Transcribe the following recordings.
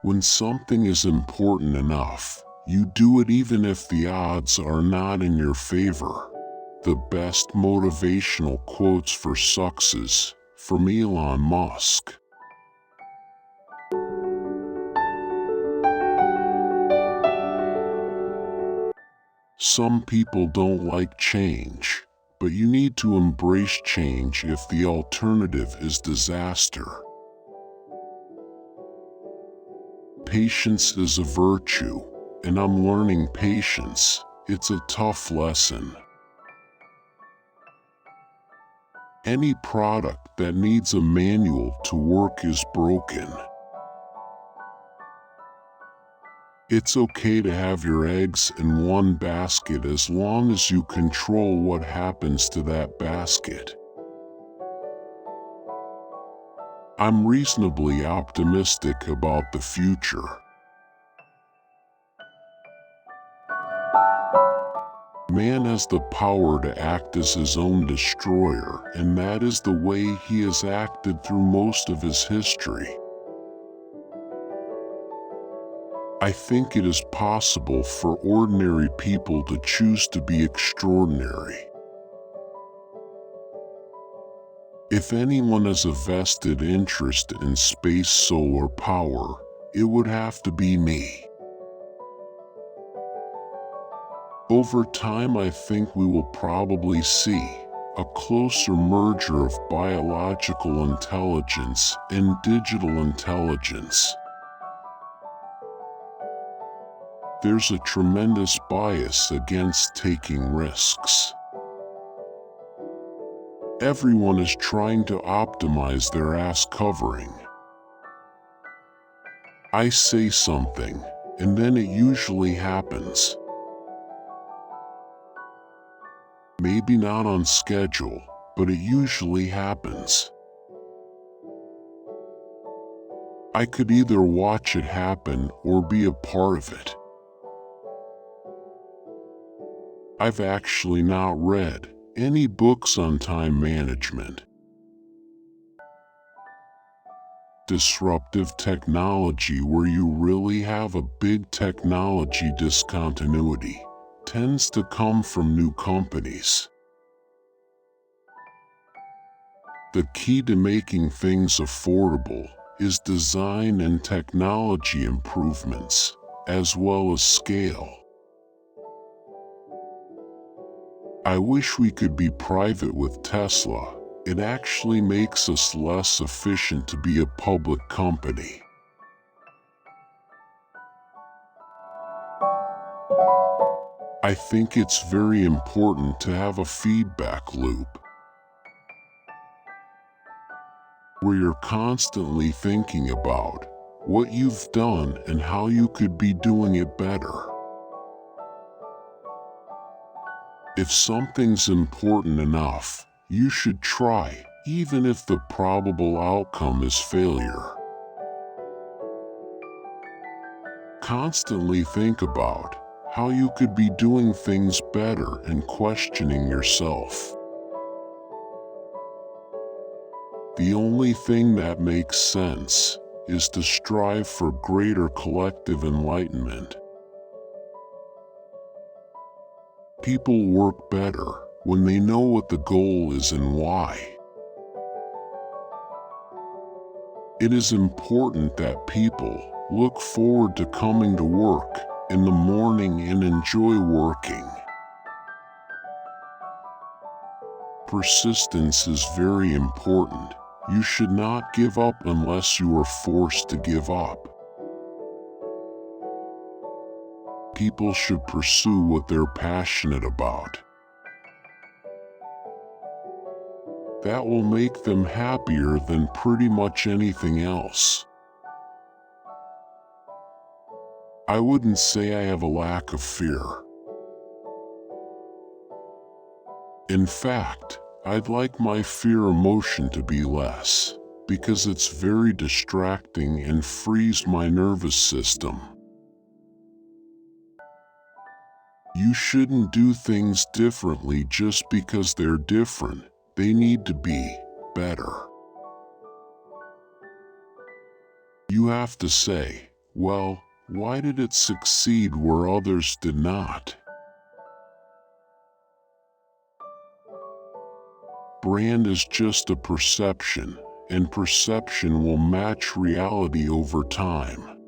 When something is important enough, you do it even if the odds are not in your favor. The best motivational quotes for success from Elon Musk. Some people don't like change, but you need to embrace change if the alternative is disaster. Patience is a virtue, and I'm learning patience. It's a tough lesson. Any product that needs a manual to work is broken. It's okay to have your eggs in one basket as long as you control what happens to that basket. I'm reasonably optimistic about the future. Man has the power to act as his own destroyer, and that is the way he has acted through most of his history. I think it is possible for ordinary people to choose to be extraordinary. If anyone has a vested interest in space solar power, it would have to be me. Over time, I think we will probably see a closer merger of biological intelligence and digital intelligence. There's a tremendous bias against taking risks. Everyone is trying to optimize their ass covering. I say something, and then it usually happens. Maybe not on schedule, but it usually happens. I could either watch it happen or be a part of it. I've actually not read any books on time management. Disruptive technology, where you really have a big technology discontinuity, tends to come from new companies. The key to making things affordable is design and technology improvements, as well as scale. I wish we could be private with Tesla. It actually makes us less efficient to be a public company. I think it's very important to have a feedback loop where you're constantly thinking about what you've done and how you could be doing it better. If something's important enough, you should try, even if the probable outcome is failure. Constantly think about how you could be doing things better and questioning yourself. The only thing that makes sense is to strive for greater collective enlightenment. People work better when they know what the goal is and why. It is important that people look forward to coming to work in the morning and enjoy working. Persistence is very important. You should not give up unless you are forced to give up. People should pursue what they're passionate about. That will make them happier than pretty much anything else. I wouldn't say I have a lack of fear. In fact, I'd like my fear emotion to be less, because it's very distracting and frees my nervous system. You shouldn't do things differently just because they're different. They need to be better. You have to say, Well, why did it succeed where others did not? Brand is just a perception, and perception will match reality over time.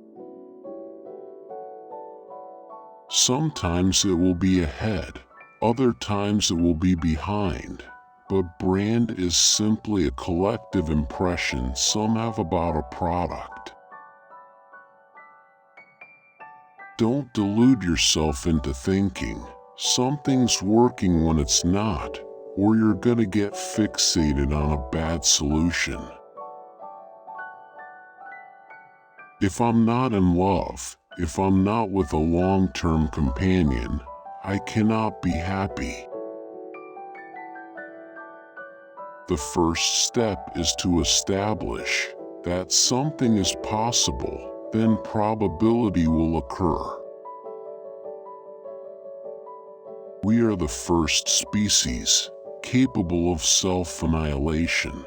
Sometimes it will be ahead, other times it will be behind, but brand is simply a collective impression some have about a product. Don't delude yourself into thinking something's working when it's not, or you're gonna get fixated on a bad solution. If I'm not in love, if I'm not with a long-term companion, I cannot be happy. The first step is to establish that something is possible, then probability will occur. We are the first species capable of self-annihilation.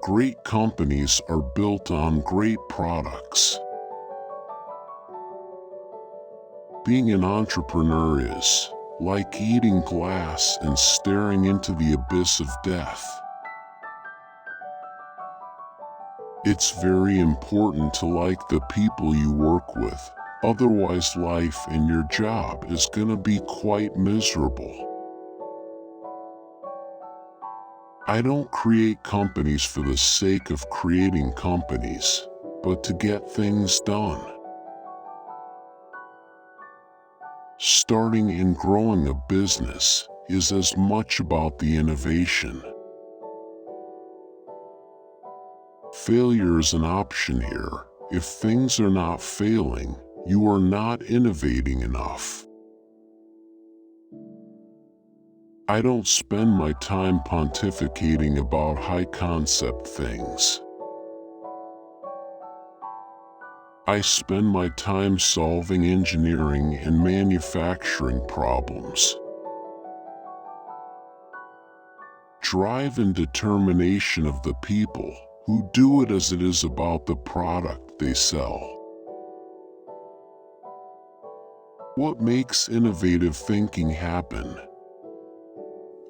Great companies are built on great products. Being an entrepreneur is like eating glass and staring into the abyss of death. It's very important to like the people you work with, otherwise life and your job is gonna be quite miserable. I don't create companies for the sake of creating companies, but to get things done. Starting and growing a business is as much about the innovation. Failure is an option here. If things are not failing, you are not innovating enough. I don't spend my time pontificating about high-concept things. I spend my time solving engineering and manufacturing problems. Drive and determination of the people who do it as it is about the product they sell. What makes innovative thinking happen?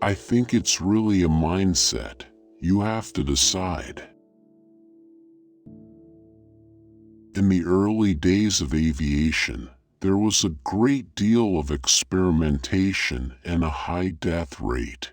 I think it's really a mindset. You have to decide. In the early days of aviation, there was a great deal of experimentation and a high death rate.